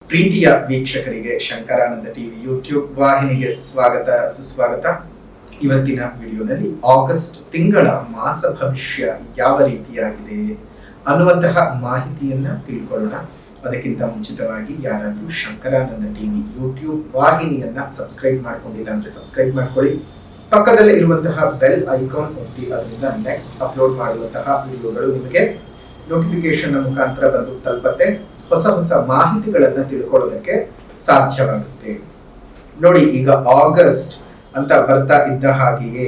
ಪ್ರೀತಿಯ ವೀಕ್ಷಕರಿಗೆ Shankaranand TV YouTube ವಾಹಿನಿಗೆ ಸ್ವಾಗತ ಸುಸ್ವಾಗತ. ಇವತ್ತಿನ ವಿಡಿಯೋನಲ್ಲಿ ಆಗಸ್ಟ್ ತಿಂಗಳ ಮಾಸ ಭವಿಷ್ಯ ಯಾವ ರೀತಿಯಾಗಿದೆ ಅನ್ನುವಂತಹ ಮಾಹಿತಿಯನ್ನ ತಿಳ್ಕೊಳ್ಳೋಣ. ಅದಕ್ಕಿಂತ ಮುಂಚಿತವಾಗಿ ಯಾರಾದರೂ ಶಂಕರಾನಂದ ಟಿವಿ ಯೂಟ್ಯೂಬ್ ವಾಹಿನಿಯನ್ನ ಸಬ್ಸ್ಕ್ರೈಬ್ ಮಾಡ್ಕೊಂಡಿಲ್ಲ ಅಂದ್ರೆ ಸಬ್ಸ್ಕ್ರೈಬ್ ಮಾಡ್ಕೊಳ್ಳಿ. ಪಕ್ಕದಲ್ಲೇ ಇರುವಂತಹ ಬೆಲ್ ಐಕಾನ್ ಒತ್ತಿ ಅದರಿಂದ ನೆಕ್ಸ್ಟ್ ಅಪ್ಲೋಡ್ ಮಾಡುವಂತಹ ವಿಡಿಯೋಗಳು ನಿಮಗೆ ನೋಟಿಫಿಕೇಶನ್ ಮುಖಾಂತರ ಬಂದು ತಲುಪತ್ತೆ. ಹೊಸ ಹೊಸ ಮಾಹಿತಿಗಳನ್ನ ತಿಳ್ಕೊಳ್ಳೋದಕ್ಕೆ ಸಾಧ್ಯವಾಗುತ್ತೆ. ನೋಡಿ, ಈಗ ಆಗಸ್ಟ್ ಅಂತ ಬರ್ತಾ ಇದ್ದ ಹಾಗೆಯೇ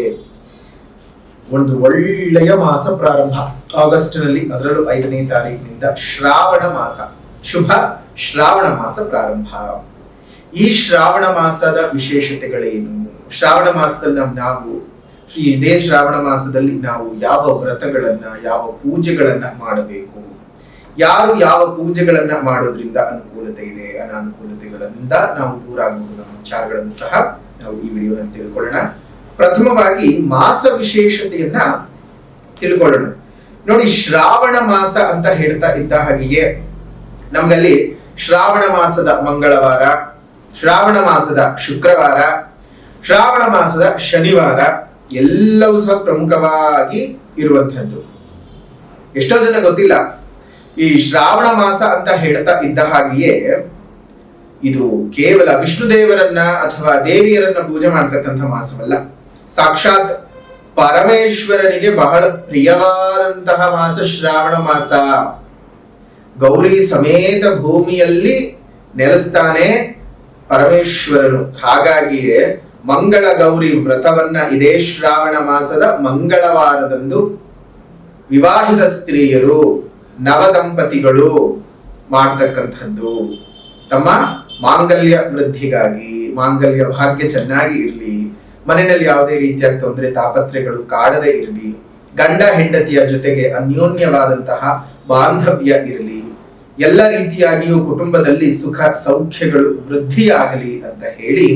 ಒಂದು ಒಳ್ಳೆಯ ಮಾಸ ಪ್ರಾರಂಭ ಆಗಸ್ಟ್ ನಲ್ಲಿ, ಅದರಲ್ಲೂ 5ನೇ ತಾರೀಕಿನಿಂದ ಶ್ರಾವಣ ಮಾಸ, ಶುಭ ಶ್ರಾವಣ ಮಾಸ ಪ್ರಾರಂಭ. ಈ ಶ್ರಾವಣ ಮಾಸದ ವಿಶೇಷತೆಗಳೇನು? ಶ್ರಾವಣ ಮಾಸದಲ್ಲಿ ಇದೇ ಶ್ರಾವಣ ಮಾಸದಲ್ಲಿ ನಾವು ಯಾವ ವ್ರತಗಳನ್ನ, ಯಾವ ಪೂಜೆಗಳನ್ನ ಮಾಡಬೇಕು, ಯಾರು ಯಾವ ಪೂಜೆಗಳನ್ನ ಮಾಡೋದ್ರಿಂದ ಅನುಕೂಲತೆ ಇದೆ, ಅನಾನುಕೂಲತೆಗಳಿಂದ ನಾವು ದೂರ ಆಗಬಹುದು ನಮ್ಮ ವಿಚಾರಗಳನ್ನು ಸಹ ನಾವು ಈ ವಿಡಿಯೋನಲ್ಲಿ ತಿಳ್ಕೊಳ್ಳೋಣ. ಪ್ರಥಮವಾಗಿ ಮಾಸ ವಿಶೇಷತೆಯನ್ನ ತಿಳ್ಕೊಳ್ಳೋಣ. ನೋಡಿ, ಶ್ರಾವಣ ಮಾಸ ಅಂತ ಹೇಳ್ತಾ ಇದ್ದ ಹಾಗೆಯೇ ನಮ್ಗಲ್ಲಿ ಶ್ರಾವಣ ಮಾಸದ ಮಂಗಳವಾರ, ಶ್ರಾವಣ ಮಾಸದ ಶುಕ್ರವಾರ, ಶ್ರಾವಣ ಮಾಸದ ಶನಿವಾರ ಎಲ್ಲವೂ ಸಹ ಪ್ರಮುಖವಾಗಿ ಇರುವಂತಹದ್ದು. ಎಷ್ಟೋ ಜನ ಗೊತ್ತಿಲ್ಲ, ಈ ಶ್ರಾವಣ ಮಾಸ ಅಂತ ಹೇಳ್ತಾ ಇದ್ದ ಹಾಗೆಯೇ ಇದು ಕೇವಲ ವಿಷ್ಣು ದೇವರನ್ನ ಅಥವಾ ದೇವಿಯರನ್ನ ಪೂಜೆ ಮಾಡ್ತಕ್ಕಂಥ ಮಾಸವಲ್ಲ. ಸಾಕ್ಷಾತ್ ಪರಮೇಶ್ವರನಿಗೆ ಬಹಳ ಪ್ರಿಯವಾದಂತಹ ಮಾಸ ಶ್ರಾವಣ ಮಾಸ. ಗೌರಿ ಸಮೇತ ಭೂಮಿಯಲ್ಲಿ ನೆಲೆಸ್ತಾನೆ ಪರಮೇಶ್ವರನು. ಹಾಗಾಗಿಯೇ ಮಂಗಳ ಗೌರಿ ವ್ರತವನ್ನ ಇದೇ ಶ್ರಾವಣ ಮಾಸದ ಮಂಗಳವಾರದಂದು ವಿವಾಹಿತ ಸ್ತ್ರೀಯರು, ನವದಂಪತಿಗಳು ಮಾಡ್ತಕ್ಕಂಥದ್ದು. ತಮ್ಮ ಮಾಂಗಲ್ಯ ವೃದ್ಧಿಗಾಗಿ, ಮಾಂಗಲ್ಯ ಭಾಗ್ಯ ಚೆನ್ನಾಗಿ ಇರಲಿ, ಮನೆಯಲ್ಲಿ ಯಾವುದೇ ರೀತಿಯ ತೊಂದರೆ ತಾಪತ್ರೆಗಳು ಕಾಡದೇ ಇರಲಿ, ಗಂಡ ಹೆಂಡತಿಯ ಜೊತೆಗೆ ಅನ್ಯೋನ್ಯವಾದಂತಹ ಬಾಂಧವ್ಯ ಇರಲಿ, ಎಲ್ಲ ರೀತಿಯಾಗಿಯೂ ಕುಟುಂಬದಲ್ಲಿ ಸುಖ ಸೌಖ್ಯಗಳು ವೃದ್ಧಿಯಾಗಲಿ ಅಂತ ಹೇಳಿ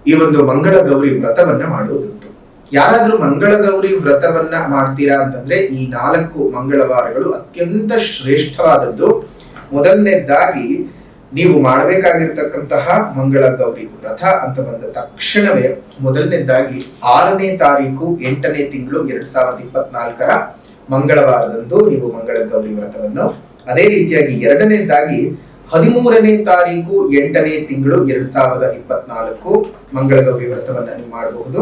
ಈ ಒಂದು ಮಂಗಳ ಗೌರಿ ವ್ರತವನ್ನ ಮಾಡುವುದುಂಟು. ಯಾರಾದ್ರೂ ಮಂಗಳ ಗೌರಿ ವ್ರತವನ್ನ ಮಾಡ್ತೀರಾ ಅಂತಂದ್ರೆ ಈ 4 ಮಂಗಳವಾರಗಳು ಅತ್ಯಂತ ಶ್ರೇಷ್ಠವಾದದ್ದು. ಮೊದಲನೇದಾಗಿ ನೀವು ಮಾಡಬೇಕಾಗಿರ್ತಕ್ಕಂತಹ ಮಂಗಳ ಗೌರಿ ವ್ರತ ಅಂತ ಬಂದ ತಕ್ಷಣವೇ ಮೊದಲನೇದಾಗಿ 6ನೇ ತಾರೀಕು 8ನೇ ತಿಂಗಳು 2024 ಮಂಗಳವಾರದಂದು ನೀವು ಮಂಗಳ ಗೌರಿ ವ್ರತವನ್ನು, ಅದೇ ರೀತಿಯಾಗಿ 2ನೇದಾಗಿ 13ನೇ ತಾರೀಕು 8ನೇ ತಿಂಗಳು 2024 ಮಂಗಳ ಗೌರಿ ವ್ರತವನ್ನ ನೀವು ಮಾಡಬಹುದು.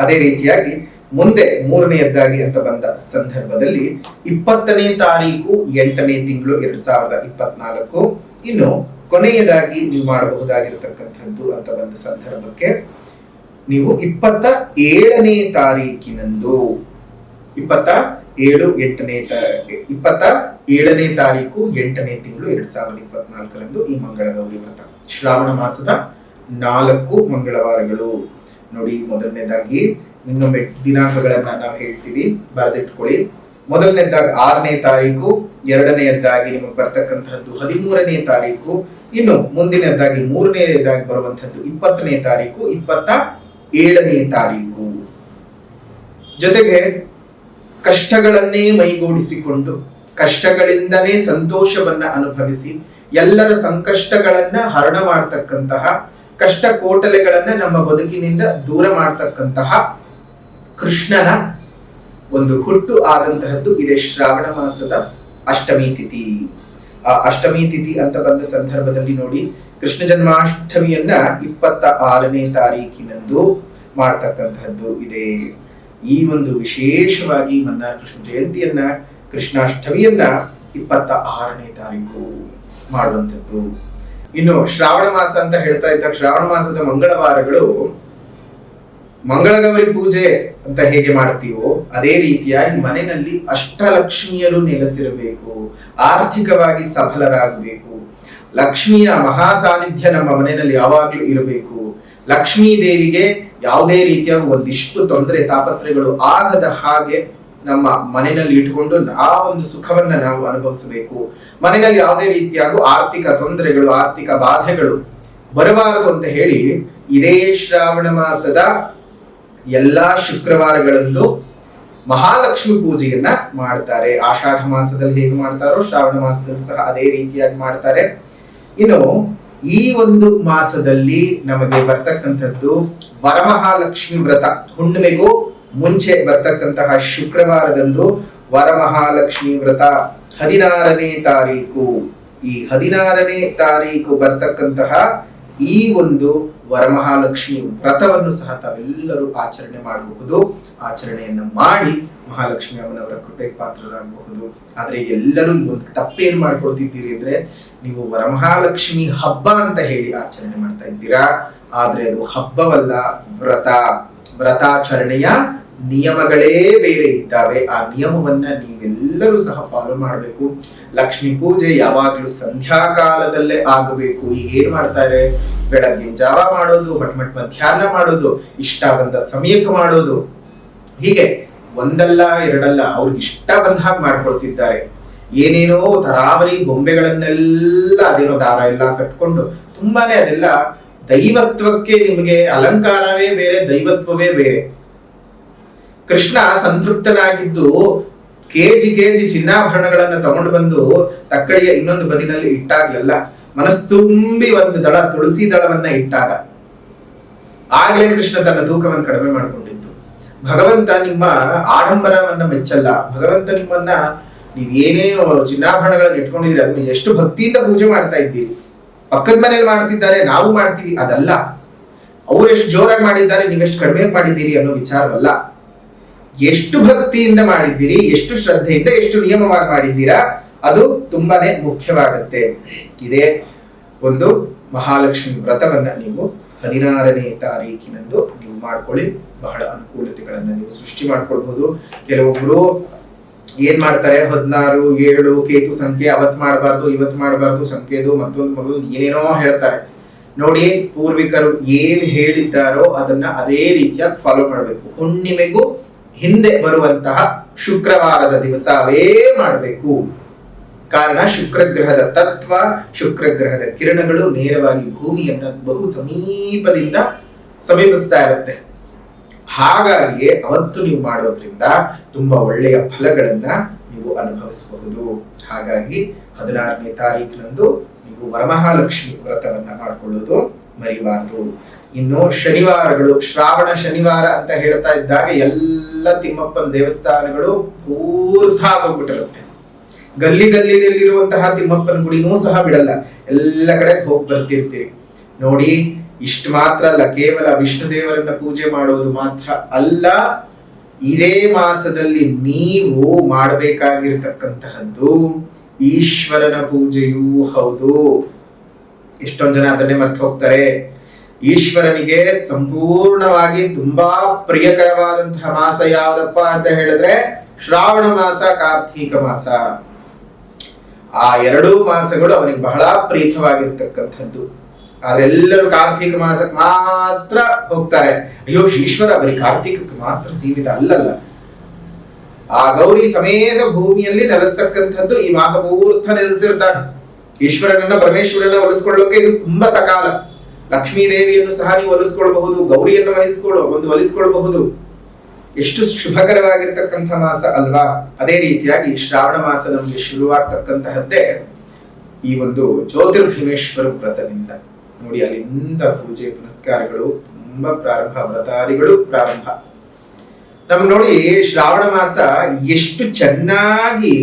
ಅದೇ ರೀತಿಯಾಗಿ ಮುಂದೆ 3ನೇದಾಗಿ ಅಂತ ಬಂದ ಸಂದರ್ಭದಲ್ಲಿ 20ನೇ ತಾರೀಕು 8ನೇ ತಿಂಗಳು 2024, ಇನ್ನು ಕೊನೆಯದಾಗಿ ನೀವು ಮಾಡಬಹುದಾಗಿರತಕ್ಕಂಥದ್ದು ಅಂತ ಬಂದ ಸಂದರ್ಭಕ್ಕೆ ನೀವು 27ನೇ ತಾರೀಕಿನಂದು 27ನೇ ತಾರೀಕು 8ನೇ ತಿಂಗಳು 2024 ಈ ಮಂಗಳ ಗೌರಿ ವ್ರತ. ಶ್ರಾವಣ ಮಾಸದ 4 ಮಂಗಳವಾರಗಳು. ನೋಡಿ, ಮೊದಲನೇದಾಗಿ ಇನ್ನೊಮ್ಮೆ ದಿನಾಂಕಗಳನ್ನ ನಾವು ಹೇಳ್ತೀವಿ, ಬರೆದಿಟ್ಕೊಳ್ಳಿ. ಮೊದಲನೇದಾಗಿ 6ನೇ ತಾರೀಕು, 2ನೇದಾಗಿ ನಿಮಗೆ ಬರ್ತಕ್ಕಂಥದ್ದು 13ನೇ ತಾರೀಕು, ಇನ್ನು ಮುಂದಿನದಾಗಿ 3ನೇದಾಗಿ ಬರುವಂತಹದ್ದು 20ನೇ ತಾರೀಕು, 27ನೇ ತಾರೀಕು. ಜೊತೆಗೆ ಕಷ್ಟಗಳನ್ನೇ ಮೈಗೂಡಿಸಿಕೊಂಡು ಕಷ್ಟಗಳಿಂದನೇ ಸಂತೋಷವನ್ನ ಅನುಭವಿಸಿ ಎಲ್ಲರ ಸಂಕಷ್ಟಗಳನ್ನ ಹರಣ ಮಾಡ್ತಕ್ಕಂತಹ, ಕಷ್ಟ ಕೋಟಲೆಗಳನ್ನ ನಮ್ಮ ಬದುಕಿನಿಂದ ದೂರ ಮಾಡ್ತಕ್ಕಂತಹ ಕೃಷ್ಣನ ಒಂದು ಹುಟ್ಟು ಆದಂತಹದ್ದು ಇದೇ ಶ್ರಾವಣ ಮಾಸದ ಅಷ್ಟಮಿ ತಿಥಿ. ಆ ಅಷ್ಟಮಿ ತಿಥಿ ಅಂತ ಬಂದ ಸಂದರ್ಭದಲ್ಲಿ ನೋಡಿ, ಕೃಷ್ಣ ಜನ್ಮಾಷ್ಟಮಿಯನ್ನ 26ನೇ ತಾರೀಕಿನಂದು ಮಾಡ್ತಕ್ಕಂತಹದ್ದು ಇದೆ. ಈ ಒಂದು ವಿಶೇಷವಾಗಿ ಮನ್ನಾರ ಕೃಷ್ಣ ಜಯಂತಿಯನ್ನ, ಕೃಷ್ಣಾಷ್ಟಮಿಯನ್ನ 26ನೇ ತಾರೀಕು ಮಾಡುವಂಥದ್ದು. ಇನ್ನು ಶ್ರಾವಣ ಮಾಸ ಅಂತ ಹೇಳ್ತಾ ಇದ್ದ ಶ್ರಾವಣ ಮಾಸದ ಮಂಗಳವಾರಗಳು ಮಂಗಳಗೌರಿ ಪೂಜೆ ಅಂತ ಹೇಗೆ ಮಾಡ್ತೀವೋ ಅದೇ ರೀತಿಯಾಗಿ ಮನೆಯಲ್ಲಿ ಅಷ್ಟಲಕ್ಷ್ಮಿಯರು ನೆಲೆಸಿರಬೇಕು, ಆರ್ಥಿಕವಾಗಿ ಸಫಲರಾಗಬೇಕು, ಲಕ್ಷ್ಮಿಯ ಮಹಾ ಸಾನ್ನಿಧ್ಯ ನಮ್ಮ ಮನೆಯಲ್ಲಿ ಯಾವಾಗ್ಲೂ ಇರಬೇಕು, ಲಕ್ಷ್ಮೀ ದೇವಿಗೆ ಯಾವುದೇ ರೀತಿಯ ಒಂದಿಷ್ಟು ತೊಂದರೆ ತಾಪತ್ರೆಗಳು ಆಗದ ಹಾಗೆ ನಮ್ಮ ಮನೆಯಲ್ಲಿ ಇಟ್ಕೊಂಡು ಆ ಒಂದು ಸುಖವನ್ನ ನಾವು ಅನುಭವಿಸಬೇಕು. ಮನೆಯಲ್ಲಿ ಯಾವುದೇ ರೀತಿಯಾಗೂ ಆರ್ಥಿಕ ತೊಂದರೆಗಳು, ಆರ್ಥಿಕ ಬಾಧೆಗಳು ಬರಬಾರದು ಅಂತ ಹೇಳಿ ಇದೇ ಶ್ರಾವಣ ಮಾಸದ ಎಲ್ಲಾ ಶುಕ್ರವಾರಗಳಂದು ಮಹಾಲಕ್ಷ್ಮಿ ಪೂಜೆಯನ್ನ ಮಾಡ್ತಾರೆ. ಆಷಾಢ ಮಾಸದಲ್ಲಿ ಹೇಗೆ ಮಾಡ್ತಾರೋ ಶ್ರಾವಣ ಮಾಸದಲ್ಲಿ ಸಹ ಅದೇ ರೀತಿಯಾಗಿ ಮಾಡ್ತಾರೆ. ಇನ್ನು ಈ ಒಂದು ಮಾಸದಲ್ಲಿ ನಮಗೆ ಬರ್ತಕ್ಕಂಥದ್ದು ವರಮಹಾಲಕ್ಷ್ಮಿ ವ್ರತ. ಹುಣ್ಣಿಮೆಗೂ ಮುಂಚೆ ಬರ್ತಕ್ಕಂತಹ ಶುಕ್ರವಾರದಂದು ವರಮಹಾಲಕ್ಷ್ಮಿ ವ್ರತ 16ನೇ ತಾರೀಕು. ಈ 16ನೇ ತಾರೀಕು ಬರ್ತಕ್ಕಂತಹ ಈ ಒಂದು ವರಮಹಾಲಕ್ಷ್ಮಿ ವ್ರತವನ್ನು ಸಹ ತಾವೆಲ್ಲರೂ ಆಚರಣೆ ಮಾಡಬಹುದು. ಆಚರಣೆಯನ್ನ ಮಾಡಿ ಮಹಾಲಕ್ಷ್ಮಿ ಅಮ್ಮನವರ ಕೃಪೆಗೆ ಪಾತ್ರರಾಗಬಹುದು. ಆದ್ರೆ ಎಲ್ಲರೂ ಈ ಒಂದು ತಪ್ಪೇನ್ ಮಾಡ್ಕೊಳ್ತಿದ್ದೀರಿ ಅಂದ್ರೆ, ನೀವು ವರಮಹಾಲಕ್ಷ್ಮಿ ಹಬ್ಬ ಅಂತ ಹೇಳಿ ಆಚರಣೆ ಮಾಡ್ತಾ ಇದ್ದೀರಾ. ಆದ್ರೆ ಅದು ಹಬ್ಬವಲ್ಲ, ವ್ರತಾಚರಣೆಯ ನಿಯಮಗಳೇ ಬೇರೆ ಇದ್ದಾವೆ. ಆ ನಿಯಮವನ್ನ ನೀವೆಲ್ಲರೂ ಸಹ ಫಾಲೋ ಮಾಡಬೇಕು. ಲಕ್ಷ್ಮಿ ಪೂಜೆ ಯಾವಾಗ್ಲೂ ಸಂಧ್ಯಾ ಕಾಲದಲ್ಲೇ ಆಗಬೇಕು. ಈಗ ಏನ್ ಮಾಡ್ತಾರೆ, ಬೆಳಗ್ಗಿನ ಜಾವ ಮಾಡೋದು, ಮಧ್ಯಾಹ್ನ ಮಾಡೋದು, ಇಷ್ಟ ಬಂದ ಸಮಯಕ್ಕೆ ಮಾಡೋದು, ಹೀಗೆ ಒಂದಲ್ಲ ಎರಡಲ್ಲ ಅವ್ರಿಗೆ ಇಷ್ಟ ಬಂದ ಹಾಗೆ ಮಾಡ್ಕೊಳ್ತಿದ್ದಾರೆ. ಏನೇನೋ ತರಾವರಿ ಬೊಂಬೆಗಳನ್ನೆಲ್ಲ ಅದೇನೋ ದಾರ ಎಲ್ಲ ಕಟ್ಕೊಂಡು ತುಂಬಾನೇ ಅದೆಲ್ಲ ದೈವತ್ವಕ್ಕೆ ನಿಮಗೆ ಅಲಂಕಾರವೇ ಬೇರೆ, ದೈವತ್ವವೇ ಬೇರೆ. ಕೃಷ್ಣ ಸಂತೃಪ್ತನಾಗಿದ್ದು ಕೆಜಿ ಚಿನ್ನಾಭರಣಗಳನ್ನ ತಗೊಂಡು ಬಂದು ತಕ್ಕಡಿಯ ಇನ್ನೊಂದು ಬದಿನಲ್ಲಿ ಇಟ್ಟಾಗ್ಲೆಲ್ಲ ಮನಸ್ತುಂಬಿ ಒಂದು ದಳ ತುಳಸಿ ದಳವನ್ನ ಇಟ್ಟಾಗ ಆಗ್ಲೇ ಕೃಷ್ಣ ತನ್ನ ತೂಕವನ್ನು ಕಡಿಮೆ ಮಾಡಿಕೊಂಡಿದ್ದು. ಭಗವಂತ ನಿಮ್ಮ ಆಡಂಬರವನ್ನ ಮೆಚ್ಚಲ್ಲ. ಭಗವಂತ ನಿಮ್ಮನ್ನ ನೀವ್ ಏನೇನು ಚಿನ್ನಾಭರಣಗಳನ್ನ ಇಟ್ಕೊಂಡಿದ್ದೀರಿ ಅದನ್ನ ಎಷ್ಟು ಭಕ್ತಿಯಿಂದ ಪೂಜೆ ಮಾಡ್ತಾ ಇದ್ದೀರಿ. ಪಕ್ಕದ ಮನೇಲಿ ಮಾಡ್ತಿದ್ದಾರೆ, ನಾವು ಮಾಡ್ತೀವಿ, ಅದಲ್ಲ. ಅವ್ರು ಎಷ್ಟು ಜೋರಾಗಿ ಮಾಡಿದ್ದಾರೆ, ನೀವೆಷ್ಟು ಕಡಿಮೆ ಮಾಡಿದ್ದೀರಿ ಅನ್ನೋ ವಿಚಾರವಲ್ಲ. ಎಷ್ಟು ಭಕ್ತಿಯಿಂದ ಮಾಡಿದ್ದೀರಿ, ಎಷ್ಟು ಶ್ರದ್ಧೆಯಿಂದ, ಎಷ್ಟು ನಿಯಮವಾಗಿ ಮಾಡಿದ್ದೀರಾ, ಅದು ತುಂಬಾನೇ ಮುಖ್ಯವಾಗುತ್ತೆ. ಇದೇ ಒಂದು ಮಹಾಲಕ್ಷ್ಮಿ ವ್ರತವನ್ನ ನೀವು 16ನೇ ತಾರೀಕಿನಂದು ನೀವು ಮಾಡ್ಕೊಳ್ಳಿ. ಬಹಳ ಅನುಕೂಲತೆಗಳನ್ನ ನೀವು ಸೃಷ್ಟಿ ಮಾಡ್ಕೊಳ್ಬಹುದು. ಕೆಲವೊಬ್ರು ಏನ್ ಮಾಡ್ತಾರೆ, 16, 7 ಕೇತು ಸಂಖ್ಯೆ, ಅವತ್ ಮಾಡಬಾರ್ದು, ಇವತ್ ಮಾಡಬಾರ್ದು, ಸಂಖ್ಯೆದು ಮತ್ತೊಂದು ಮಗು ಏನೇನೋ ಹೇಳ್ತಾರೆ. ನೋಡಿ, ಪೂರ್ವಿಕರು ಏನ್ ಹೇಳಿದ್ದಾರೋ ಅದನ್ನ ಅದೇ ರೀತಿಯಾಗಿ ಫಾಲೋ ಮಾಡಬೇಕು. ಹುಣ್ಣಿಮೆಗೂ ಹಿಂದೆ ಬರುವಂತಹ ಶುಕ್ರವಾರದ ದಿವಸವೇ ಮಾಡಬೇಕು. ಕಾರಣ ಶುಕ್ರಗ್ರಹದ ತತ್ವ, ಶುಕ್ರಗ್ರಹದ ಕಿರಣಗಳು ನೇರವಾಗಿ ಭೂಮಿಯನ್ನ ಬಹು ಸಮೀಪಿಸ್ತಾ ಇರುತ್ತೆ. ಹಾಗಾಗಿ ಅವತ್ತು ನೀವು ಮಾಡೋದ್ರಿಂದ ತುಂಬಾ ಒಳ್ಳೆಯ ಫಲಗಳನ್ನ ನೀವು ಅನುಭವಿಸಬಹುದು. ಹಾಗಾಗಿ 16ನೇ ತಾರೀಕಿನಂದು ನೀವು ವರಮಹಾಲಕ್ಷ್ಮಿ ವ್ರತವನ್ನ ಮಾಡಿಕೊಳ್ಳೋದು ಮರಿಬಾರದು. ಇನ್ನು ಶನಿವಾರಗಳು, ಶ್ರಾವಣ ಶನಿವಾರ ಅಂತ ಹೇಳ್ತಾ ಇದ್ದಾಗ ಎಲ್ಲ ತಿಮ್ಮಪ್ಪನ ದೇವಸ್ಥಾನಗಳು ಪೂರ್ಥ ಆಗೋಗ್ಬಿಟ್ಟಿರುತ್ತೆ. ಗಲ್ಲಿಯಲ್ಲಿರುವಂತಹ ತಿಮ್ಮಪ್ಪನ ಗುಡಿನೂ ಸಹ ಬಿಡಲ್ಲ, ಎಲ್ಲ ಕಡೆ ಹೋಗಿ ಬರ್ತಿರ್ತೀರಿ. ನೋಡಿ, ಇಷ್ಟು ಮಾತ್ರ ಅಲ್ಲ, ಕೇವಲ ವಿಷ್ಣು ದೇವರನ್ನ ಪೂಜೆ ಮಾಡೋದು ಮಾತ್ರ ಅಲ್ಲ, ಇದೇ ಮಾಸದಲ್ಲಿ ನೀವು ಮಾಡಬೇಕಾಗಿರ್ತಕ್ಕಂತಹದ್ದು ಈಶ್ವರನ ಪೂಜೆಯೂ ಹೌದು. ಎಷ್ಟೊಂದ್ ಜನ ಅದನ್ನೇ ಮರ್ತು ಹೋಗ್ತಾರೆ. ಈಶ್ವರನಿಗೆ ಸಂಪೂರ್ಣವಾಗಿ ತುಂಬಾ ಪ್ರಿಯಕರವಾದಂತಹ ಮಾಸ ಯಾವ್ದಪ್ಪ ಅಂತ ಹೇಳಿದ್ರೆ ಶ್ರಾವಣ ಮಾಸ, ಕಾರ್ತೀಕ ಮಾಸ. ಆ ಎರಡೂ ಮಾಸಗಳು ಅವನಿಗೆ ಬಹಳ ಪ್ರೀತವಾಗಿರ್ತಕ್ಕಂಥದ್ದು. ಆದ್ರೆ ಎಲ್ಲರೂ ಕಾರ್ತೀಕ ಮಾಸಕ್ಕೆ ಮಾತ್ರ ಹೋಗ್ತಾರೆ. ಅಯ್ಯೋ, ಈಶ್ವರ ಬರೀ ಕಾರ್ತೀಕಕ್ಕೆ ಮಾತ್ರ ಸೀಮಿತ ಅಲ್ಲಲ್ಲ. ಆ ಗೌರಿ ಸಮೇತ ಭೂಮಿಯಲ್ಲಿ ನೆಲೆಸ್ತಕ್ಕಂಥದ್ದು ಈ ಮಾಸ ಪೂರ್ತ ನೆಲೆಸಿರ್ತಾನೆ. ಈಶ್ವರನನ್ನ, ಪರಮೇಶ್ವರನ ಒಲಿಸ್ಕೊಳ್ಳೋಕೆ ಇದು ತುಂಬಾ ಸಕಾಲ. ಲಕ್ಷ್ಮೀ ದೇವಿಯನ್ನು ಸಹ ನೀವು ಒಲಿಸ್ಕೊಳ್ಬಹುದು, ಗೌರಿಯನ್ನು ಒಲಿಸ್ಕೊಳ್ಬಹುದು. ಎಷ್ಟು ಶುಭಕರವಾಗಿರ್ತಕ್ಕಂಥ ಮಾಸ ಅಲ್ವಾ? ಅದೇ ರೀತಿಯಾಗಿ ಶ್ರಾವಣ ಮಾಸ ನಮಗೆ ಶುರುವಾಗ್ತಕ್ಕಂತಹದ್ದೇ ಈ ಒಂದು ಜ್ಯೋತಿರ್ಭೀಮೇಶ್ವರ ವ್ರತದಿಂದ. ನೋಡಿ, ಅಲ್ಲಿಂದ ಪೂಜೆ ಪುನಸ್ಕಾರಗಳು ತುಂಬಾ ಪ್ರಾರಂಭ, ವ್ರತಾದಿಗಳು ಪ್ರಾರಂಭ. ನಮ್ಗೆ ನೋಡಿ, ಶ್ರಾವಣ ಮಾಸ ಎಷ್ಟು ಚೆನ್ನಾಗಿ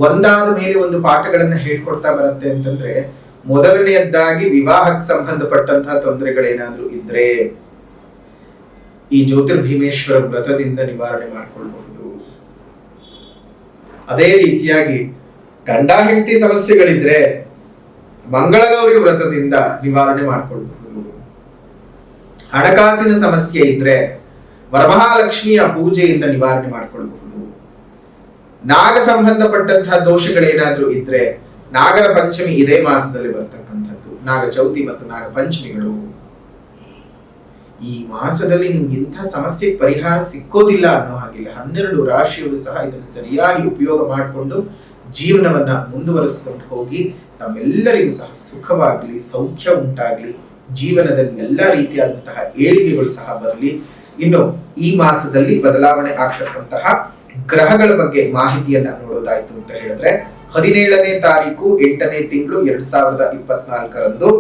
ಒಂದಾದ ಮೇಲೆ ಒಂದು ಪಾಠಗಳನ್ನ ಹೇಳ್ಕೊಡ್ತಾ ಬರುತ್ತೆ ಅಂತಂದ್ರೆ, ಮೊದಲನೆಯದ್ದಾಗಿ ವಿವಾಹಕ್ಕೆ ಸಂಬಂಧಪಟ್ಟಂತಹ ತೊಂದರೆಗಳೇನಾದ್ರೂ ಇದ್ರೆ ಈ ಜ್ಯೋತಿರ್ಭೀಮೇಶ್ವರ ವ್ರತದಿಂದ ನಿವಾರಣೆ ಮಾಡಿಕೊಳ್ಳಬಹುದು. ಅದೇ ರೀತಿಯಾಗಿ ಗಂಡ ಹೆಂಡತಿ ಸಮಸ್ಯೆಗಳಿದ್ರೆ ಮಂಗಳಗೌರಿ ವ್ರತದಿಂದ ನಿವಾರಣೆ ಮಾಡಿಕೊಳ್ಳಬಹುದು. ಹಣಕಾಸಿನ ಸಮಸ್ಯೆ ಇದ್ರೆ ವರಮಹಾಲಕ್ಷ್ಮಿಯ ಪೂಜೆಯಿಂದ ನಿವಾರಣೆ ಮಾಡಿಕೊಳ್ಳಬಹುದು. ನಾಗ ಸಂಬಂಧಪಟ್ಟಂತಹ ದೋಷಗಳೇನಾದ್ರೂ ಇದ್ರೆ ನಾಗರ ಪಂಚಮಿ ಇದೇ ಮಾಸದಲ್ಲಿ ಬರ್ತಕ್ಕಂಥದ್ದು, ನಾಗ ಚೌತಿ ಮತ್ತು ನಾಗ ಪಂಚಮಿಗಳು. ಈ ಮಾಸದಲ್ಲಿ ನಿಮ್ಗೆ ಇಂಥ ಸಮಸ್ಯೆ ಪರಿಹಾರ ಸಿಕ್ಕೋದಿಲ್ಲ ಅನ್ನೋ ಹಾಗಿಲ್ಲ. 12 ರಾಶಿಯವರು ಸಹ ಇದನ್ನು ಸರಿಯಾಗಿ ಉಪಯೋಗ ಮಾಡಿಕೊಂಡು ಜೀವನವನ್ನ ಮುಂದುವರಿಸಿಕೊಂಡು ಹೋಗಿ ತಮ್ಮೆಲ್ಲರಿಗೂ ಸಹ ಸುಖವಾಗ್ಲಿ, ಸೌಖ್ಯ ಉಂಟಾಗ್ಲಿ, ಜೀವನದಲ್ಲಿ ಎಲ್ಲಾ ರೀತಿಯಾದಂತಹ ಏಳಿಗೆಗಳು ಸಹ ಬರಲಿ. ಇನ್ನು ಈ ಮಾಸದಲ್ಲಿ ಬದಲಾವಣೆ ಆಗ್ತಕ್ಕಂತಹ ಗ್ರಹಗಳ ಬಗ್ಗೆ ಮಾಹಿತಿಯನ್ನ ನೋಡೋದಾಯ್ತು ಅಂತ ಹೇಳಿದ್ರೆ, 17ನೇ ತಾರೀಕು 8ನೇ ತಿಂಗಳು 2024ರಂದು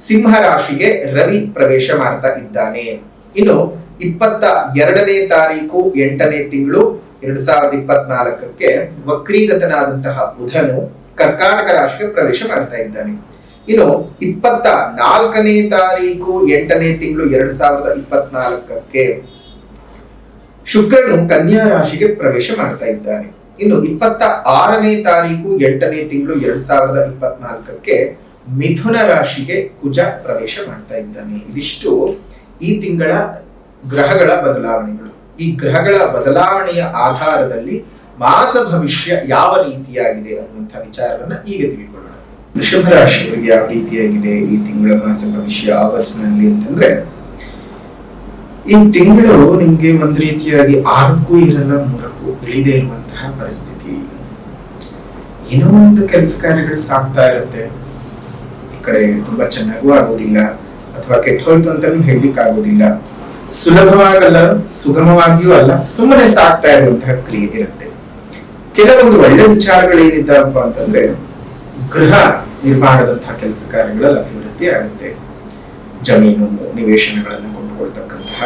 ಸಿಂಹ ರಾಶಿಗೆ ರವಿ ಪ್ರವೇಶ ಮಾಡ್ತಾ ಇದ್ದಾನೆ. ಇನ್ನು 22ನೇ ತಾರೀಕು 8ನೇ ತಿಂಗಳು 2024ಕ್ಕೆ ವಕ್ರೀಗತನಾದಂತಹ ಬುಧನು ಕರ್ಕಾಟಕ ರಾಶಿಗೆ ಪ್ರವೇಶ ಮಾಡ್ತಾ ಇದ್ದಾನೆ. ಇನ್ನು 24ನೇ ತಾರೀಕು 8ನೇ ತಿಂಗಳು 2024ಕ್ಕೆ ಶುಕ್ರನು ಕನ್ಯಾ ರಾಶಿಗೆ ಪ್ರವೇಶ ಮಾಡ್ತಾ ಇದ್ದಾನೆ. ಇನ್ನು 26ನೇ ತಾರೀಕು 8ನೇ ತಿಂಗಳು 2024ಕ್ಕೆ ಮಿಥುನ ರಾಶಿಗೆ ಕುಜ ಪ್ರವೇಶ ಮಾಡ್ತಾ ಇದ್ದಾನೆ. ಇದಿಷ್ಟು ಈ ತಿಂಗಳ ಗ್ರಹಗಳ ಬದಲಾವಣೆಗಳು. ಈ ಗ್ರಹಗಳ ಬದಲಾವಣೆಯ ಆಧಾರದಲ್ಲಿ ಮಾಸ ಭವಿಷ್ಯ ಯಾವ ರೀತಿಯಾಗಿದೆ ಅನ್ನುವಂತಹ ವಿಚಾರವನ್ನ ಈಗ ತಿಳ್ಕೊಳ್ಳೋಣ. ವೃಷಭ ರಾಶಿಯವರಿಗೆ ಯಾವ ರೀತಿಯಾಗಿದೆ ಈ ತಿಂಗಳ ಮಾಸ ಭವಿಷ್ಯ ಆಗಸ್ಟ್ ನಲ್ಲಿ ಅಂತಂದ್ರೆ, ಈ ತಿಂಗಳು ನಿಮ್ಗೆ ಒಂದ್ ರೀತಿಯಾಗಿ 6ಕ್ಕೂ ಇರಲ್ಲ 3ಕ್ಕೂ ಇಳಿದೇ ಇರುವಂತಹ ಪರಿಸ್ಥಿತಿ. ಏನೋ ಒಂದು ಕೆಲಸ ಕಾರ್ಯಗಳು ಸಾಗ್ತಾ ಇರುತ್ತೆ, ಈ ಕಡೆ ತುಂಬಾ ಚೆನ್ನಾಗೂ ಆಗೋದಿಲ್ಲ ಅಥವಾ ಕೆಟ್ಟ ಹೋಯ್ತು ಅಂತಾನು ಹೇಳಲಿಕ್ಕೆ ಆಗೋದಿಲ್ಲ. ಸುಲಭವಾಗಲ್ಲ, ಸುಗಮವಾಗಿಯೂ ಅಲ್ಲ, ಸುಮ್ಮನೆ ಸಾಗ್ತಾ ಇರುವಂತಹ ಕ್ರಿಯೆ ಇರುತ್ತೆ. ಕೆಲವೊಂದು ಒಳ್ಳೆ ವಿಚಾರಗಳೇನಿದ್ದಾವಪ್ಪ ಅಂತಂದ್ರೆ, ಗೃಹ ನಿರ್ಮಾಣದಂತಹ ಕೆಲಸ ಕಾರ್ಯಗಳಲ್ಲಿ ಅಭಿವೃದ್ಧಿ ಆಗುತ್ತೆ. ಜಮೀನು ನಿವೇಶನಗಳನ್ನು ಕೊಂಡುಕೊಳ್ತಕ್ಕಂತಹ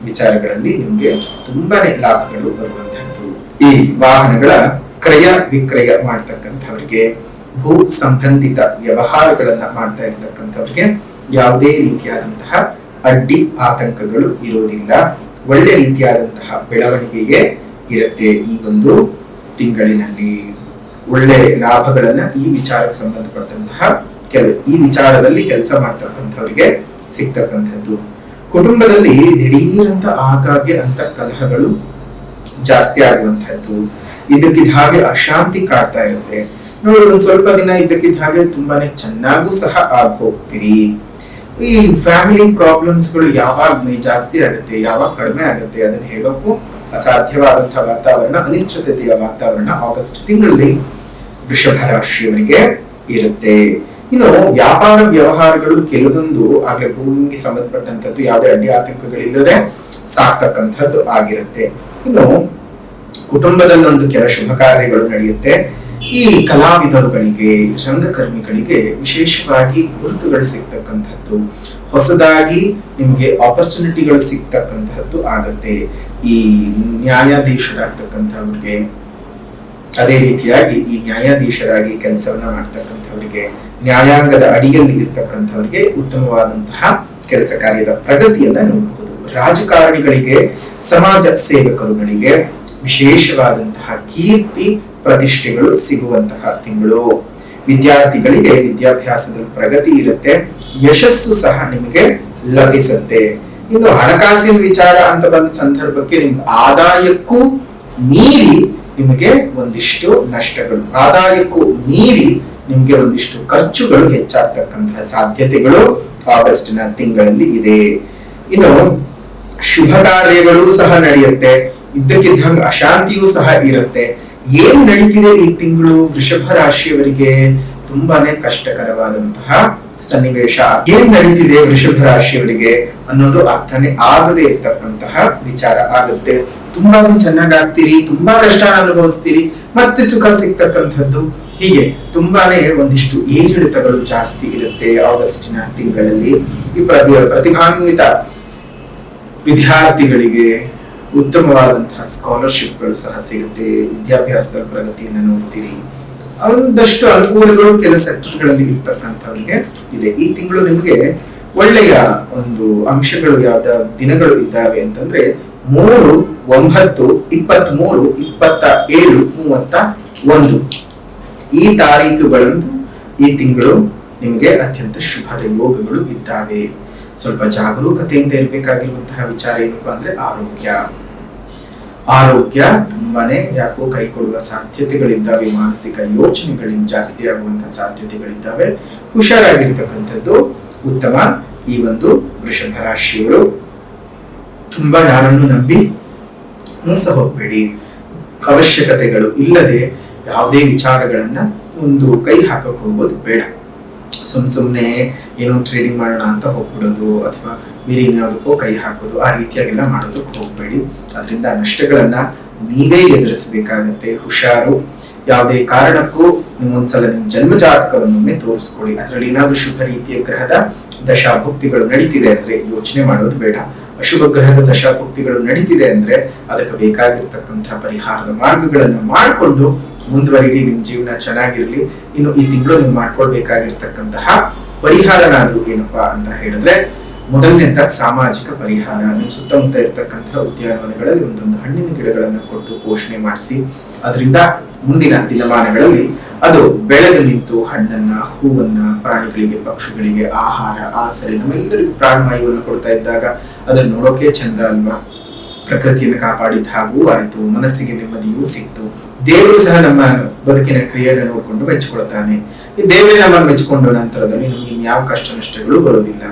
ವಿಚಾರಗಳಲ್ಲಿ ನಿಮ್ಗೆ ತುಂಬಾನೇ ಲಾಭಗಳು ಬರುವಂತಹದ್ದು. ಈ ವಾಹನಗಳ ಕ್ರಯ ವಿಕ್ರಯ ಮಾಡ್ತಕ್ಕಂಥವ್ರಿಗೆ, ಭೂ ಸಂಬಂಧಿತ ವ್ಯವಹಾರಗಳನ್ನ ಮಾಡ್ತಾ ಇರ್ತಕ್ಕಂಥವ್ರಿಗೆ ಯಾವುದೇ ರೀತಿಯಾದಂತಹ ಅಡ್ಡಿ ಆತಂಕಗಳು ಇರೋದಿಲ್ಲ. ಒಳ್ಳೆ ರೀತಿಯಾದಂತಹ ಬೆಳವಣಿಗೆಯೇ ಇರುತ್ತೆ. ಈ ಒಂದು ತಿಂಗಳಿನಲ್ಲಿ ಒಳ್ಳೆ ಲಾಭಗಳನ್ನ ಈ ವಿಚಾರಕ್ಕೆ ಸಂಬಂಧಪಟ್ಟಂತಹ ಈ ವಿಚಾರದಲ್ಲಿ ಕೆಲಸ ಮಾಡ್ತಕ್ಕಂಥವ್ರಿಗೆ ಸಿಗ್ತಕ್ಕಂಥದ್ದು. ಕುಟುಂಬದಲ್ಲಿ ದಿಢೀರಂತ ಆಗಾಗ್ಗೆ ಅಂತ ಕಲಹಗಳು ಜಾಸ್ತಿ ಆಗುವಂತಹದ್ದು, ಇದಕ್ಕಿದ್ದ ಹಾಗೆ ಅಶಾಂತಿ ಕಾಡ್ತಾ ಇರುತ್ತೆ. ನೋಡಿ, ಒಂದ್ ಸ್ವಲ್ಪ ದಿನ ಇದ್ದಕ್ಕಿದ್ದ ಹಾಗೆ ತುಂಬಾನೇ ಚೆನ್ನಾಗೂ ಸಹ ಆಗ ಹೋಗ್ತೀರಿ. ಈ ಫ್ಯಾಮಿಲಿ ಪ್ರಾಬ್ಲಮ್ಸ್ ಗಳು ಯಾವಾಗ ಜಾಸ್ತಿ ಆಗುತ್ತೆ, ಯಾವಾಗ ಕಡಿಮೆ ಆಗುತ್ತೆ ಅದನ್ನ ಹೇಳೋಕ್ಕೂ ಅಸಾಧ್ಯವಾದಂತಹ ವಾತಾವರಣ, ಅನಿಶ್ಚಿತತೆಯ ವಾತಾವರಣ ಆಗಸ್ಟ್ ತಿಂಗಳಲ್ಲಿ ವೃಷಭ ರಾಶಿಯವರಿಗೆ ಇರುತ್ತೆ. ಇನ್ನು ವ್ಯಾಪಾರ ವ್ಯವಹಾರಗಳು ಕೆಲವೊಂದು ಆಗ್ಲೇ ಭೂಮಿಗೆ ಸಂಬಂಧಪಟ್ಟಂತದ್ದು ಯಾವುದೇ ಅಡ್ಡಿ ಆತಂಕಗಳಿಲ್ಲದೆ ಸಾಕ್ತಕ್ಕಂಥದ್ದು ಆಗಿರುತ್ತೆ. ಇನ್ನು ಕುಟುಂಬದಲ್ಲೊಂದು ಕೆಲ ಶುಭ ಕಾರ್ಯಗಳು ನಡೆಯುತ್ತೆ. ಈ ಕಲಾವಿದರುಗಳಿಗೆ, ರಂಗಕರ್ಮಿಗಳಿಗೆ ವಿಶೇಷವಾಗಿ ಗುರುತುಗಳು ಸಿಗ್ತಕ್ಕಂಥದ್ದು, ಹೊಸದಾಗಿ ನಿಮ್ಗೆ ಆಪರ್ಚುನಿಟಿಗಳು ಸಿಗ್ತಕ್ಕಂಥದ್ದು ಆಗತ್ತೆ. ಈ ನ್ಯಾಯಾಧೀಶರಾಗ್ತಕ್ಕಂಥವ್ರಿಗೆ, ಅದೇ ರೀತಿಯಾಗಿ ಈ ನ್ಯಾಯಾಧೀಶರಾಗಿ ಕೆಲಸವನ್ನ ಮಾಡ್ತಕ್ಕಂಥವ್ರಿಗೆ, ನ್ಯಾಯಾಂಗದ ಅಡಿಯಲ್ಲಿ ಇರ್ತಕ್ಕಂಥವ್ರಿಗೆ ಉತ್ತಮವಾದಂತಹ ಕೆಲಸ ಕಾರ್ಯದ ಪ್ರಗತಿಯನ್ನ ನೋಡಬಹುದು. ರಾಜಕಾರಣಿಗಳಿಗೆ, ಸಮಾಜ ಸೇವಕರುಗಳಿಗೆ ವಿಶೇಷವಾದಂತಹ ಕೀರ್ತಿ ಪ್ರತಿಷ್ಠೆಗಳು ಸಿಗುವಂತಹ ತಿಂಗಳು. ವಿದ್ಯಾರ್ಥಿಗಳಿಗೆ ವಿದ್ಯಾಭ್ಯಾಸದಲ್ಲಿ ಪ್ರಗತಿ ಇರುತ್ತೆ, ಯಶಸ್ಸು ಸಹ ನಿಮಗೆ ಲಭಿಸುತ್ತೆ. ಇನ್ನು ಹಣಕಾಸಿನ ವಿಚಾರ ಅಂತ ಬಂದ ಸಂದರ್ಭಕ್ಕೆ ನಿಮ್ಗೆ ಆದಾಯಕ್ಕೂ ಮೀರಿ ನಿಮಗೆ ಒಂದಿಷ್ಟು ನಷ್ಟಗಳು, ಆದಾಯಕ್ಕೂ ಮೀರಿ ನಿಮ್ಗೆ ಒಂದಿಷ್ಟು ಖರ್ಚುಗಳು ಹೆಚ್ಚಾಗ್ತಕ್ಕಂತಹ ಸಾಧ್ಯತೆಗಳು ಆಗಸ್ಟ್ನ ತಿಂಗಳಲ್ಲಿ ಇದೆ. ಇನ್ನು ಶುಭ ಕಾರ್ಯಗಳು ಸಹ ನಡೆಯುತ್ತೆ, ಇದ್ದಕ್ಕಿದ್ದಂಗೆ ಅಶಾಂತಿಯೂ ಸಹ ಇರುತ್ತೆ. ಏನ್ ನಡೀತಿದೆ ಈ ತಿಂಗಳು ವೃಷಭ ರಾಶಿಯವರಿಗೆ? ತುಂಬಾನೇ ಕಷ್ಟಕರವಾದಂತಹ ಸನ್ನಿವೇಶ. ಏನ್ ನಡೀತಿದೆ ವೃಷಭ ರಾಶಿಯವರಿಗೆ ಅನ್ನೋದು ಅರ್ಥನೇ ಆಗದೆ ಇರ್ತಕ್ಕಂತಹ ವಿಚಾರ ಆಗುತ್ತೆ. ತುಂಬಾನೇ ಚೆನ್ನಾಗಾಗ್ತೀರಿ, ತುಂಬಾ ಕಷ್ಟ ಅನುಭವಿಸ್ತೀರಿ, ಮತ್ತೆ ಸುಖ ಸಿಗ್ತಕ್ಕಂಥದ್ದು. ಹೀಗೆ ತುಂಬಾನೇ ಒಂದಿಷ್ಟು ಏರಿಳಿತಗಳು ಜಾಸ್ತಿ ಇರುತ್ತೆ ಆಗಸ್ಟಿನ ತಿಂಗಳಲ್ಲಿ. ಈ ಪ್ರತಿಭಾನ್ವಿತ ವಿದ್ಯಾರ್ಥಿಗಳಿಗೆ ಉತ್ತಮವಾದಂತಹ ಸ್ಕಾಲರ್ಶಿಪ್ಗಳು ಸಹ ಸಿಗುತ್ತೆ. ವಿದ್ಯಾಭ್ಯಾಸದ ಪ್ರಗತಿಯನ್ನು ನೋಡ್ತೀರಿ. ಒಂದಷ್ಟು ಅನುಕೂಲಗಳು ಕೆಲ ಸೆಕ್ಟರ್ಗಳಲ್ಲಿ ಇರ್ತಕ್ಕಂಥವ್ರಿಗೆ ಇದೆ. ಈ ತಿಂಗಳು ನಿಮ್ಗೆ ಒಳ್ಳೆಯ ಒಂದು ಅಂಶಗಳು ಯಾವ್ದಾವ ದಿನಗಳು ಇದ್ದಾವೆ ಅಂತಂದ್ರೆ 3, 9, 23, 27, 31 ಈ ತಾರೀಕುಗಳಂದು ಈ ತಿಂಗಳು ನಿಮಗೆ ಅತ್ಯಂತ ಶುಭದ ಯೋಗಗಳು ಇದ್ದಾವೆ. ಸ್ವಲ್ಪ ಜಾಗರೂಕತೆಯಿಂದ ಇರಬೇಕಾಗಿರುವಂತಹ ವಿಚಾರ ಏನಪ್ಪಾ ಅಂದ್ರೆ ಆರೋಗ್ಯ ತುಂಬಾನೇ ಯಾಕೋ ಕೈ ಕೊಡುವ ಸಾಧ್ಯತೆಗಳಿದ್ದಾವೆ. ಮಾನಸಿಕ ಯೋಚನೆಗಳಿಂದ ಜಾಸ್ತಿ ಆಗುವಂತಹ ಸಾಧ್ಯತೆಗಳಿದ್ದಾವೆ. ಹುಷಾರಾಗಿರ್ತಕ್ಕಂಥದ್ದು ಉತ್ತಮ. ಈ ಒಂದು ವೃಷಭ ರಾಶಿಯವರು ತುಂಬಾ ಯಾರನ್ನು ನಂಬಿ ಮೋಸ ಹೋಗ್ಬೇಡಿ. ಅವಶ್ಯಕತೆಗಳು ಇಲ್ಲದೆ ಯಾವುದೇ ವಿಚಾರಗಳನ್ನ ಒಂದು ಕೈ ಹಾಕಕ್ ಹೋಗೋದು ಬೇಡ. ಸುಮ್ನೆ ಏನೋ ಟ್ರೇಡಿಂಗ್ ಮಾಡೋಣ ಅಂತ ಹೋಗ್ಬಿಡೋದು ಅಥವಾ ಬೇರೆ ಇನ್ಯಾವುದಕ್ಕೋ ಕೈ ಹಾಕೋದು, ಆ ರೀತಿಯಾಗೆಲ್ಲ ಮಾಡೋದಕ್ಕೆ ಹೋಗ್ಬೇಡಿ. ಅದರಿಂದ ನಷ್ಟಗಳನ್ನ ನೀವೇ ಎದುರಿಸಬೇಕಾಗತ್ತೆ. ಹುಷಾರು. ಯಾವುದೇ ಕಾರಣಕ್ಕೂ ನೀವೊಂದ್ಸಲ ನಿಮ್ಮ ಜನ್ಮ ಜಾತಕವನ್ನೊಮ್ಮೆ ತೋರಿಸ್ಕೊಳ್ಳಿ. ಅದರಲ್ಲಿ ಏನಾದ್ರೂ ಶುಭ ರೀತಿಯ ಗ್ರಹದ ದಶಾಭುಕ್ತಿಗಳು ನಡೀತಿದೆ ಅಂದ್ರೆ ಯೋಚನೆ ಮಾಡೋದು ಬೇಡ. ಅಶುಭ ಗ್ರಹದ ದಶಾಭುಕ್ತಿಗಳು ನಡೀತಿದೆ ಅಂದ್ರೆ ಅದಕ್ಕೆ ಬೇಕಾಗಿರ್ತಕ್ಕಂತಹ ಪರಿಹಾರದ ಮಾರ್ಗಗಳನ್ನ ಮಾಡಿಕೊಂಡು ಮುಂದುವರಿಲಿ. ನಿಮ್ ಜೀವನ ಚೆನ್ನಾಗಿರ್ಲಿ. ಇನ್ನು ಈ ತಿಂಗಳು ನೀವು ಮಾಡ್ಕೊಳ್ಬೇಕಾಗಿರ್ತಕ್ಕಂತಹ ಪರಿಹಾರನಾದ್ರೂ ಏನಪ್ಪಾ ಅಂತ ಹೇಳಿದ್ರೆ, ಮೊದಲನೇದ ಸಾಮಾಜಿಕ ಪರಿಹಾರ. ನಿಮ್ ಸುತ್ತಮುತ್ತ ಇರ್ತಕ್ಕಂತಹ ಉದ್ಯಾನವನಗಳಲ್ಲಿ ಒಂದೊಂದು ಹಣ್ಣಿನ ಗಿಡಗಳನ್ನು ಕೊಟ್ಟು ಪೋಷಣೆ ಮಾಡಿಸಿ, ಅದರಿಂದ ಮುಂದಿನ ದಿನಮಾನಗಳಲ್ಲಿ ಅದು ಬೆಳೆದು ನಿಂತು ಹಣ್ಣನ್ನ, ಹೂವನ್ನ, ಪ್ರಾಣಿಗಳಿಗೆ, ಪಕ್ಷಿಗಳಿಗೆ ಆಹಾರ, ಆಸರೆ, ನಮ್ಮೆಲ್ಲರಿಗೂ ಪ್ರಾಣವಾಯುವನ್ನು ಕೊಡ್ತಾ ಇದ್ದಾಗ ಅದನ್ನ ನೋಡೋಕೆ ಚಂದ ಅಲ್ವಾ? ಪ್ರಕೃತಿಯನ್ನು ಕಾಪಾಡಿದ ಹಾಗೂ ಆಯ್ತು, ಮನಸ್ಸಿಗೆ ನೆಮ್ಮದಿಯೂ ಸಿಕ್ತು. ದೇವರು ಸಹ ನಮ್ಮ ಬದುಕಿನ ಕ್ರಿಯೆಯನ್ನು ನೋಡಿಕೊಂಡು ಮೆಚ್ಚಿಕೊಳ್ತಾನೆ. ಈ ದೇವರೇ ನಮ್ಮನ್ನು ಮೆಚ್ಚಿಕೊಂಡ ನಂತರದಲ್ಲಿ ನಮ್ಗೆ ಯಾವ ಕಷ್ಟ ನಷ್ಟಗಳು ಬರೋದಿಲ್ಲ.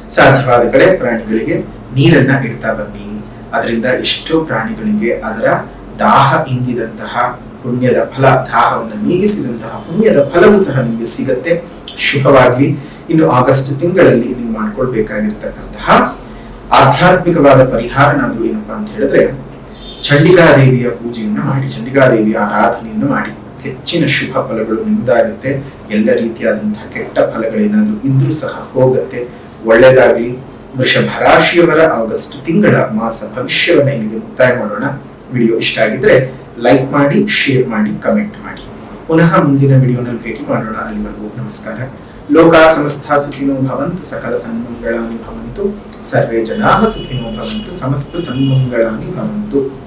ಸಾಧ್ಯವಾದ ಕಡೆ ಪ್ರಾಣಿಗಳಿಗೆ ನೀರನ್ನ ಇಡ್ತಾ ಬನ್ನಿ. ಅದರಿಂದ ಎಷ್ಟೋ ಪ್ರಾಣಿಗಳಿಗೆ ಅದರ ದಾಹ ಇಂಗಿದಂತಹ ಪುಣ್ಯದ ಫಲ, ದಾಹವನ್ನು ನೀಗಿಸಿದಂತಹ ಪುಣ್ಯದ ಫಲವೂ ಸಹ ನಿಮಗೆ ಸಿಗತ್ತೆ. ಶುಭವಾಗ್ಲಿ. ಇನ್ನು ಆಗಸ್ಟ್ ತಿಂಗಳಲ್ಲಿ ನೀವು ಮಾಡ್ಕೊಳ್ಬೇಕಾಗಿರ್ತಕ್ಕಂತಹ ಆಧ್ಯಾತ್ಮಿಕವಾದ ಪರಿಹಾರನಾದ್ರೂ ಏನಪ್ಪಾ ಅಂತ ಹೇಳಿದ್ರೆ, ಚಂಡಿಕಾದೇವಿಯ ಪೂಜೆಯನ್ನ ಮಾಡಿ, ಚಂಡಿಕಾದೇವಿಯ ಆರಾಧನೆಯನ್ನು ಮಾಡಿ. ಹೆಚ್ಚಿನ ಶುಭ ಫಲಗಳು ನಿಮ್ದಾಗುತ್ತೆ. ಎಲ್ಲ ರೀತಿಯಾದಂತಹ ಕೆಟ್ಟ ಫಲಗಳೇನಾದ್ರೂ ಇದ್ರೂ ಸಹ ಹೋಗುತ್ತೆ. ಒಳ್ಳೆಯದಾಗ್ಲಿ. ವೃಷಭ ರಾಶಿಯವರ ಆಗಸ್ಟ್ ತಿಂಗಳ ಮಾಸ ಭವಿಷ್ಯವನ್ನ ಇಲ್ಲಿಗೆ ಮುಕ್ತಾಯ ಮಾಡೋಣ. ವಿಡಿಯೋ ಇಷ್ಟ ಆಗಿದ್ರೆ ಲೈಕ್ ಮಾಡಿ, ಶೇರ್ ಮಾಡಿ, ಕಮೆಂಟ್ ಮಾಡಿ. ಪುನಃ ಮುಂದಿನ ವಿಡಿಯೋನಲ್ಲಿ ಭೇಟಿ ಮಾಡೋಣ. ಅಲ್ಲಿವರೆಗೂ ನಮಸ್ಕಾರ. ಲೋಕಾ ಸಮಸ್ತ ಸುಖಿನೋ ಭವಂತು, ಸಕಲ ಸನ್ಮಂಗಳಾನಿ ಭವಂತು, ಸರ್ವೇ ಜನಾಃ ಸುಖಿನೋ ಭವಂತು, ಸಮಸ್ತ ಸನ್ಮಂಗಳಾನಿ ಭವಂತು.